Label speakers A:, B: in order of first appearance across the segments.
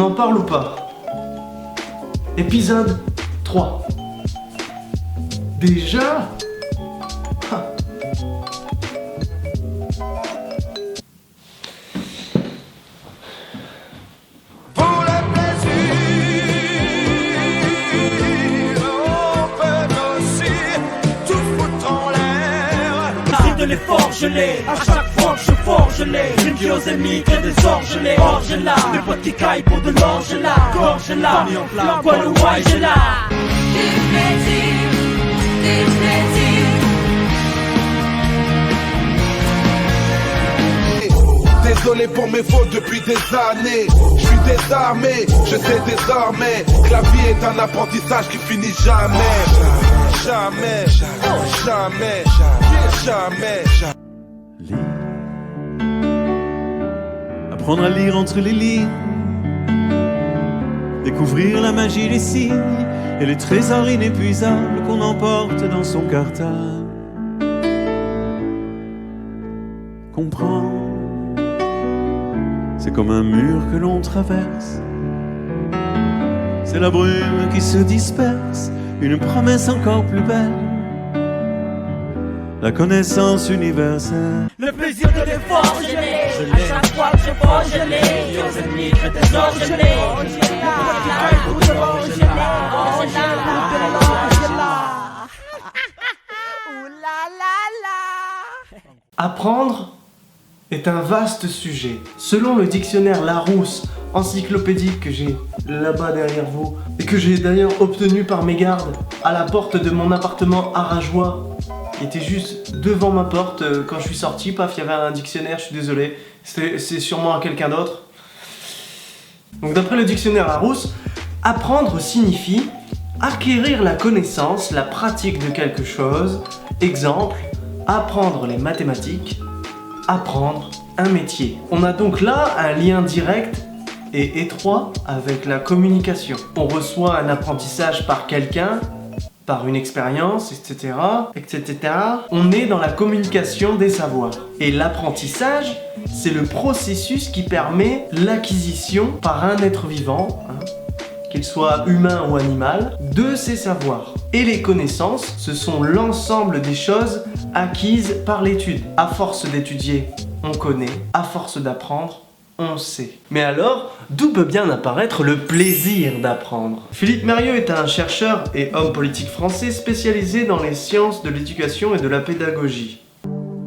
A: en parle ou pas? Épisode 3. Déjà? Ah.
B: Pour le plaisir, on peut aussi tout foutre en l'air.
C: C'est de l'effort, je l'ai. À chaque fois que je forge les une qui aux ennemis, que des orges les orges là. Des potes qui caillent pour de l'orge là. Gorge là, mis en flamme, quoi le wise là.
D: Du plaisir, du plaisir.
B: Désolé pour mes fautes depuis des années. Je suis désarmé, je sais désormais que la vie est un apprentissage qui finit jamais. Jamais, jamais, jamais, jamais.
E: Lire. Apprendre à lire entre les lignes. Découvrir la magie des signes et les trésors inépuisables qu'on emporte dans son cartable. Comprendre, c'est comme un mur que l'on traverse. C'est la brume qui se disperse, une promesse encore plus belle. La connaissance universelle.
C: Le plaisir de l'effort, je l'ai. À chaque fois que je forge, je l'ai. Qui aux ennemis, que des orges, je l'ai. Des potes qui caillent pour de l'orge, je l'ai. Orge là.
A: Apprendre est un vaste sujet. Selon le dictionnaire Larousse, encyclopédique que j'ai là-bas derrière vous, et que j'ai d'ailleurs obtenu par mégarde à la porte de mon appartement arageois, qui était juste devant ma porte quand je suis sorti, paf, il y avait un dictionnaire, je suis désolé, c'est sûrement à quelqu'un d'autre. Donc d'après le dictionnaire Larousse, apprendre signifie acquérir la connaissance, la pratique de quelque chose. Exemple, apprendre les mathématiques, apprendre un métier. On a donc là un lien direct et étroit avec la communication. On reçoit un apprentissage par quelqu'un, par une expérience, etc., etc. On est dans la communication des savoirs. Et l'apprentissage, c'est le processus qui permet l'acquisition par un être vivant, qu'il soit humain ou animal, de ces savoirs. Et les connaissances, ce sont l'ensemble des choses acquises par l'étude. À force d'étudier, on connaît. À force d'apprendre, on sait. Mais alors, d'où peut bien apparaître le plaisir d'apprendre? Philippe Mérieux est un chercheur et homme politique français spécialisé dans les sciences de l'éducation et de la pédagogie.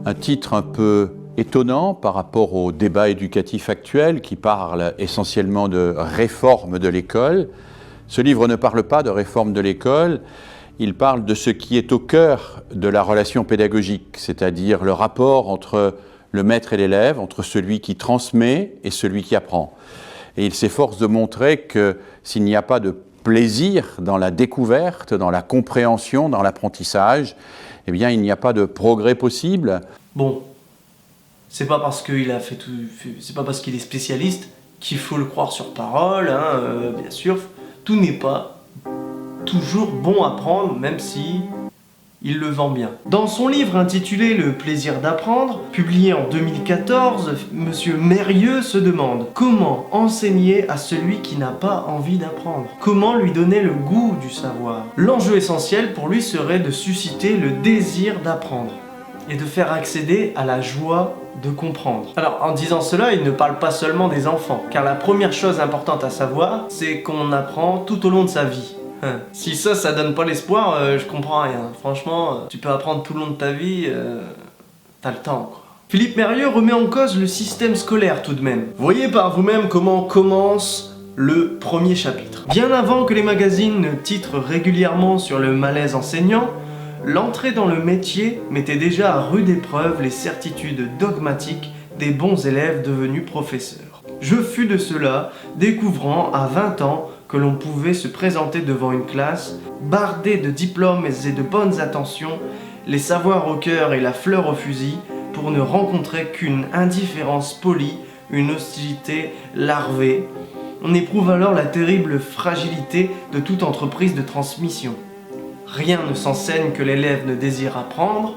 F: Un titre un peu étonnant par rapport au débat éducatif actuel qui parle essentiellement de réforme de l'école. Ce livre ne parle pas de réforme de l'école, il parle de ce qui est au cœur de la relation pédagogique, c'est-à-dire le rapport entre le maître et l'élève, entre celui qui transmet et celui qui apprend. Et il s'efforce de montrer que s'il n'y a pas de plaisir dans la découverte, dans la compréhension, dans l'apprentissage, eh bien il n'y a pas de progrès possible.
A: Bon, c'est pas parce qu'il a fait tout, c'est pas parce qu'il est spécialiste qu'il faut le croire sur parole, bien sûr. Tout n'est pas toujours bon à prendre, même si il le vend bien. Dans son livre intitulé Le plaisir d'apprendre, publié en 2014, Monsieur Mérieux se demande comment enseigner à celui qui n'a pas envie d'apprendre. Comment lui donner le goût du savoir. L'enjeu essentiel pour lui serait de susciter le désir d'apprendre et de faire accéder à la joie de comprendre. Alors en disant cela, il ne parle pas seulement des enfants, car la première chose importante à savoir, c'est qu'on apprend tout au long de sa vie. Si ça donne pas l'espoir, je comprends rien. Franchement, tu peux apprendre tout le long de ta vie, t'as le temps, quoi. Philippe Mérieux remet en cause le système scolaire tout de même. Voyez par vous-même comment commence le premier chapitre. Bien avant que les magazines ne titrent régulièrement sur le malaise enseignant, l'entrée dans le métier mettait déjà à rude épreuve les certitudes dogmatiques des bons élèves devenus professeurs. Je fus de ceux-là, découvrant à 20 ans que l'on pouvait se présenter devant une classe, bardée de diplômes et de bonnes intentions, les savoirs au cœur et la fleur au fusil, pour ne rencontrer qu'une indifférence polie, une hostilité larvée. On éprouve alors la terrible fragilité de toute entreprise de transmission. Rien ne s'enseigne que l'élève ne désire apprendre,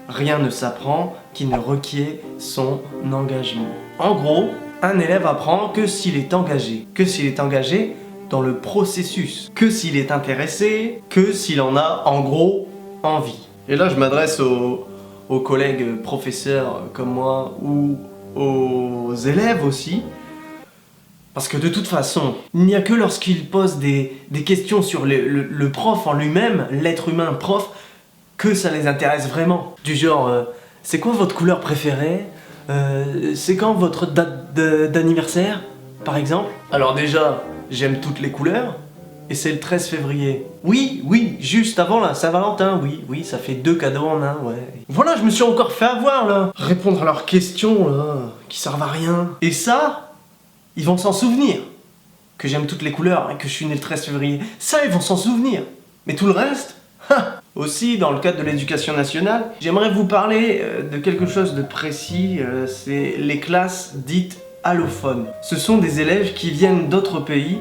A: rien ne s'apprend qui ne requiert son engagement. En gros, un élève apprend que s'il est engagé dans le processus, que s'il est intéressé, que s'il en a en gros envie. Et là je m'adresse aux collègues professeurs comme moi ou aux élèves aussi, parce que de toute façon, il n'y a que lorsqu'ils posent des questions sur le prof en lui-même, l'être humain prof, que ça les intéresse vraiment. Du genre, c'est quoi votre couleur préférée ? C'est quand votre date d'anniversaire, par exemple ? Alors déjà, j'aime toutes les couleurs, et c'est le 13 février. Oui, juste avant la Saint-Valentin, oui, ça fait 2 cadeaux en un, ouais. Voilà, je me suis encore fait avoir, là. Répondre à leurs questions, là, qui servent à rien. Et ça, ils vont s'en souvenir. Que j'aime toutes les couleurs et que je suis né le 13 février. Ça, ils vont s'en souvenir. Mais tout le reste, Aussi, dans le cadre de l'éducation nationale, j'aimerais vous parler de quelque chose de précis, c'est les classes dites allophones. Ce sont des élèves qui viennent d'autres pays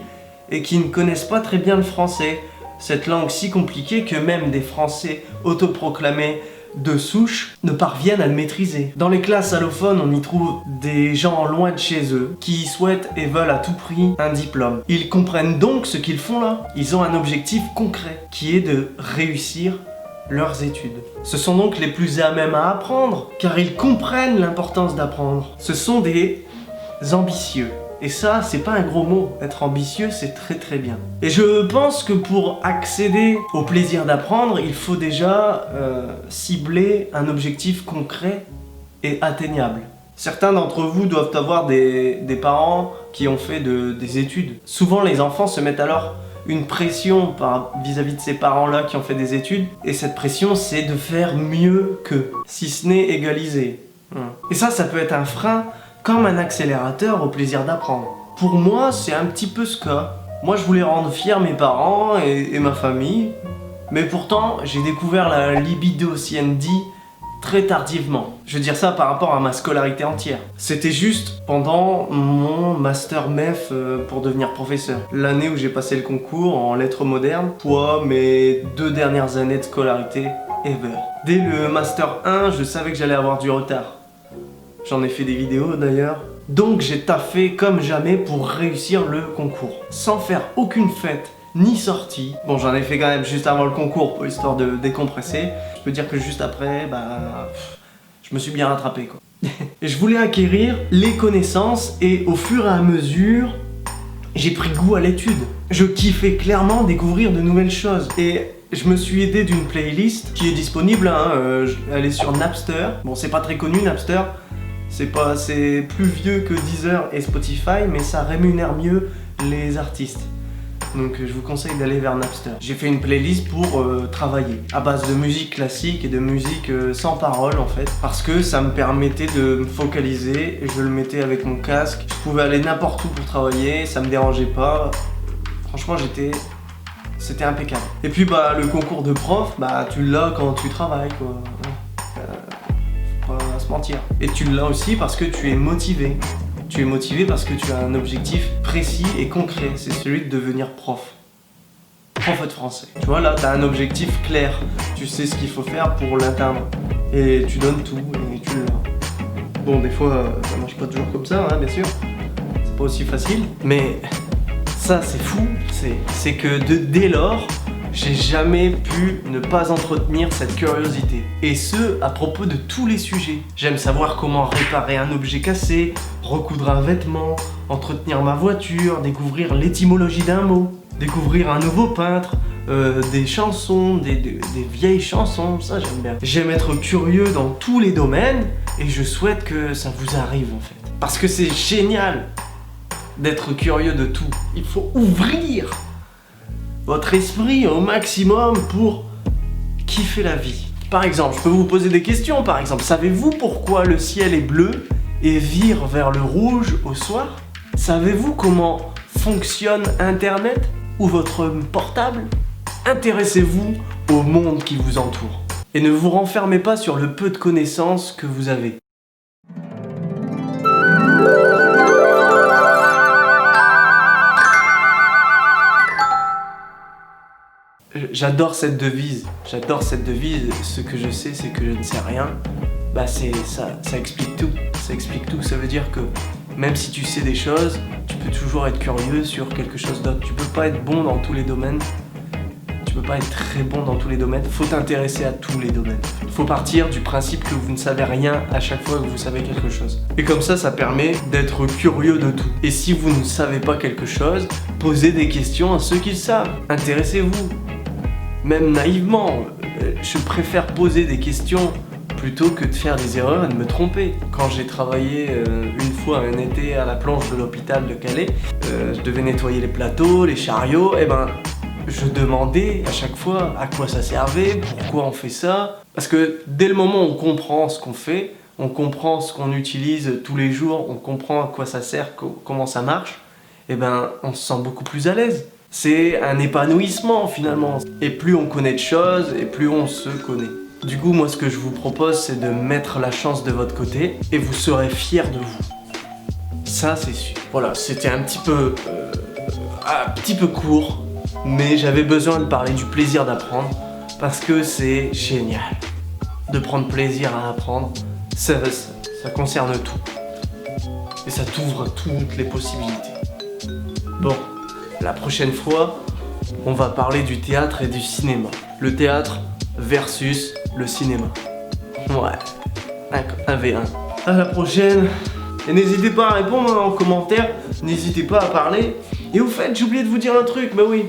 A: et qui ne connaissent pas très bien le français, cette langue si compliquée que même des Français autoproclamés de souche ne parviennent à le maîtriser. Dans les classes allophones, on y trouve des gens loin de chez eux, qui souhaitent et veulent à tout prix un diplôme. Ils comprennent donc ce qu'ils font là. Ils ont un objectif concret, qui est de réussir leurs études. Ce sont donc les plus à même à apprendre, car ils comprennent l'importance d'apprendre. Ce sont des ambitieux. Et ça, c'est pas un gros mot. Être ambitieux, c'est très très bien. Et je pense que pour accéder au plaisir d'apprendre, il faut déjà cibler un objectif concret et atteignable. Certains d'entre vous doivent avoir des parents qui ont fait des études. Souvent, les enfants se mettent alors une pression vis-à-vis de ces parents-là qui ont fait des études. Et cette pression, c'est de faire mieux qu'eux, si ce n'est égaliser. Et ça peut être un frein comme un accélérateur au plaisir d'apprendre. Pour moi, c'est un petit peu ce cas. Moi, je voulais rendre fiers mes parents et ma famille, mais pourtant, j'ai découvert la libido CND très tardivement. Je veux dire ça par rapport à ma scolarité entière. C'était juste pendant mon master MEF pour devenir professeur. L'année où j'ai passé le concours en lettres modernes, soit mes 2 dernières années de scolarité ever. Dès le master 1, je savais que j'allais avoir du retard. J'en ai fait des vidéos d'ailleurs. Donc j'ai taffé comme jamais pour réussir le concours. Sans faire aucune fête ni sortie. Bon, j'en ai fait quand même juste avant le concours pour histoire de décompresser. Je peux dire que juste après, je me suis bien rattrapé quoi. Je voulais acquérir les connaissances et au fur et à mesure, j'ai pris goût à l'étude. Je kiffais clairement découvrir de nouvelles choses. Et je me suis aidé d'une playlist qui est disponible, elle est sur Napster. Bon, c'est pas très connu Napster. C'est plus vieux que Deezer et Spotify, mais ça rémunère mieux les artistes. Donc je vous conseille d'aller vers Napster. J'ai fait une playlist pour travailler, à base de musique classique et de musique sans parole en fait, parce que ça me permettait de me focaliser, et je le mettais avec mon casque. Je pouvais aller n'importe où pour travailler, ça me dérangeait pas. Franchement, c'était impeccable. Et puis le concours de prof, tu l'as quand tu travailles quoi. Faut pas se mentir. Et tu l'as aussi parce que tu es motivé. Tu es motivé parce que tu as un objectif précis et concret, c'est celui de devenir prof. Prof de français. Tu vois là, tu as un objectif clair, tu sais ce qu'il faut faire pour l'atteindre. Et tu donnes tout et tu l'as. Bon, des fois, ça marche pas toujours comme ça, bien sûr. C'est pas aussi facile. Mais ça, c'est fou, c'est que dès lors, j'ai jamais pu ne pas entretenir cette curiosité. Et ce, à propos de tous les sujets. J'aime savoir comment réparer un objet cassé, recoudre un vêtement, entretenir ma voiture, découvrir l'étymologie d'un mot, découvrir un nouveau peintre, des chansons, des vieilles chansons, ça j'aime bien. J'aime être curieux dans tous les domaines et je souhaite que ça vous arrive en fait. Parce que c'est génial d'être curieux de tout. Il faut ouvrir votre esprit au maximum pour kiffer la vie. Par exemple, je peux vous poser des questions. Par exemple, savez-vous pourquoi le ciel est bleu et vire vers le rouge au soir? Savez-vous comment fonctionne Internet ou votre portable? Intéressez-vous au monde qui vous entoure. Et ne vous renfermez pas sur le peu de connaissances que vous avez. j'adore cette devise. J'adore cette devise. Ce que je sais, c'est que je ne sais rien. Bah c'est ça explique tout. Ça explique tout. Ça veut dire que même si tu sais des choses, tu peux toujours être curieux sur quelque chose d'autre. Tu peux pas être bon dans tous les domaines. Tu peux pas être très bon dans tous les domaines. Faut t'intéresser à tous les domaines. Faut partir du principe que vous ne savez rien à chaque fois que vous savez quelque chose. Et comme ça permet d'être curieux de tout. Et si vous ne savez pas quelque chose, posez des questions à ceux qui le savent. Intéressez-vous. Même naïvement, je préfère poser des questions plutôt que de faire des erreurs et de me tromper. Quand j'ai travaillé une fois un été à la planche de l'hôpital de Calais, je devais nettoyer les plateaux, les chariots, et ben je demandais à chaque fois à quoi ça servait, pourquoi on fait ça. Parce que dès le moment où on comprend ce qu'on fait, on comprend ce qu'on utilise tous les jours, on comprend à quoi ça sert, comment ça marche, et ben on se sent beaucoup plus à l'aise. C'est un épanouissement finalement. Et plus on connaît de choses, et plus on se connaît. Du coup, moi ce que je vous propose, c'est de mettre la chance de votre côté, et vous serez fiers de vous. Ça c'est sûr. Voilà, c'était un petit peu court. Mais j'avais besoin de parler du plaisir d'apprendre parce que c'est génial de prendre plaisir à apprendre. Ça concerne tout. Et ça t'ouvre toutes les possibilités. Bon, la prochaine fois, on va parler du théâtre et du cinéma. Le théâtre versus le cinéma. Ouais, un V1. À la prochaine. Et n'hésitez pas à répondre en commentaire. N'hésitez pas à parler. Et au fait, j'ai oublié de vous dire un truc, mais oui.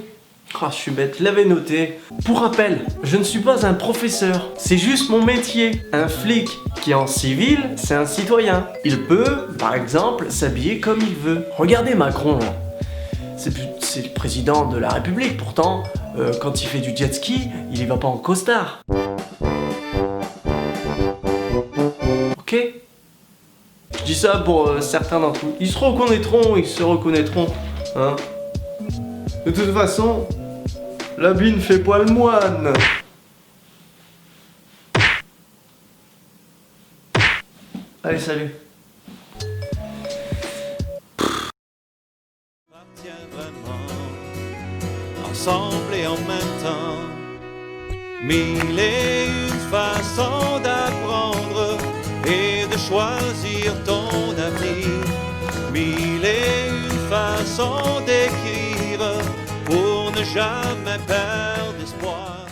A: Ah, je suis bête, je l'avais noté. Pour rappel, je ne suis pas un professeur, c'est juste mon métier. Un flic qui est en civil, c'est un citoyen. Il peut, par exemple, s'habiller comme il veut. Regardez Macron là. C'est le président de la République, pourtant, quand il fait du jet ski, il y va pas en costard. Ok ? Je dis ça pour certains d'entre vous. Ils se reconnaîtront, hein. De toute façon, l'habit ne fait pas le moine. Allez, salut.
E: Ensemble et en même temps, mille et une façons d'apprendre et de choisir ton avenir, mille et une façons d'écrire pour ne jamais perdre espoir.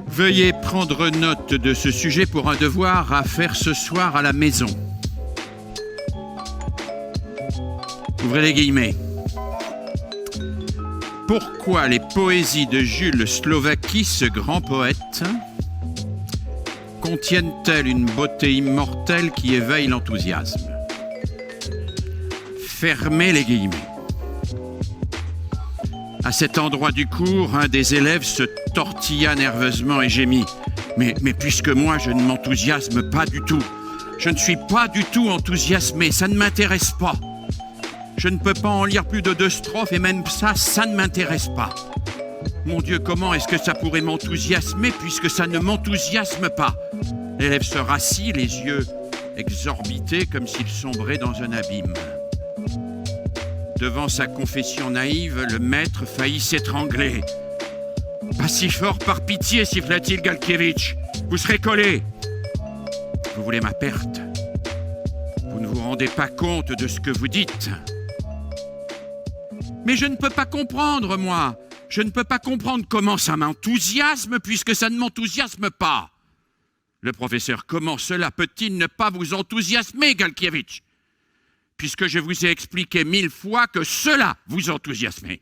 F: Veuillez prendre note de ce sujet pour un devoir à faire ce soir à la maison. Ouvrez les guillemets. Pourquoi les poésies de Jules Slovaki, ce grand poète, contiennent-elles une beauté immortelle qui éveille l'enthousiasme? Fermez les guillemets. À cet endroit du cours, un des élèves se tortilla nerveusement et gémit. Mais puisque moi, je ne m'enthousiasme pas du tout, je ne suis pas du tout enthousiasmé, ça ne m'intéresse pas. Je ne peux pas en lire plus de 2 strophes et même ça ne m'intéresse pas. Mon Dieu, comment est-ce que ça pourrait m'enthousiasmer puisque ça ne m'enthousiasme pas? L'élève se rassit, les yeux exorbités comme s'il sombrait dans un abîme. Devant sa confession naïve, le maître faillit s'étrangler. « Pas si fort, par pitié, siffla-t-il Galkiewicz. Vous serez collé. Vous voulez ma perte. Vous ne vous rendez pas compte de ce que vous dites. Mais je ne peux pas comprendre, moi. Je ne peux pas comprendre comment ça m'enthousiasme puisque ça ne m'enthousiasme pas. Le professeur, comment cela peut-il ne pas vous enthousiasmer, Galkiewicz? Puisque je vous ai expliqué 1000 fois que cela vous enthousiasmait.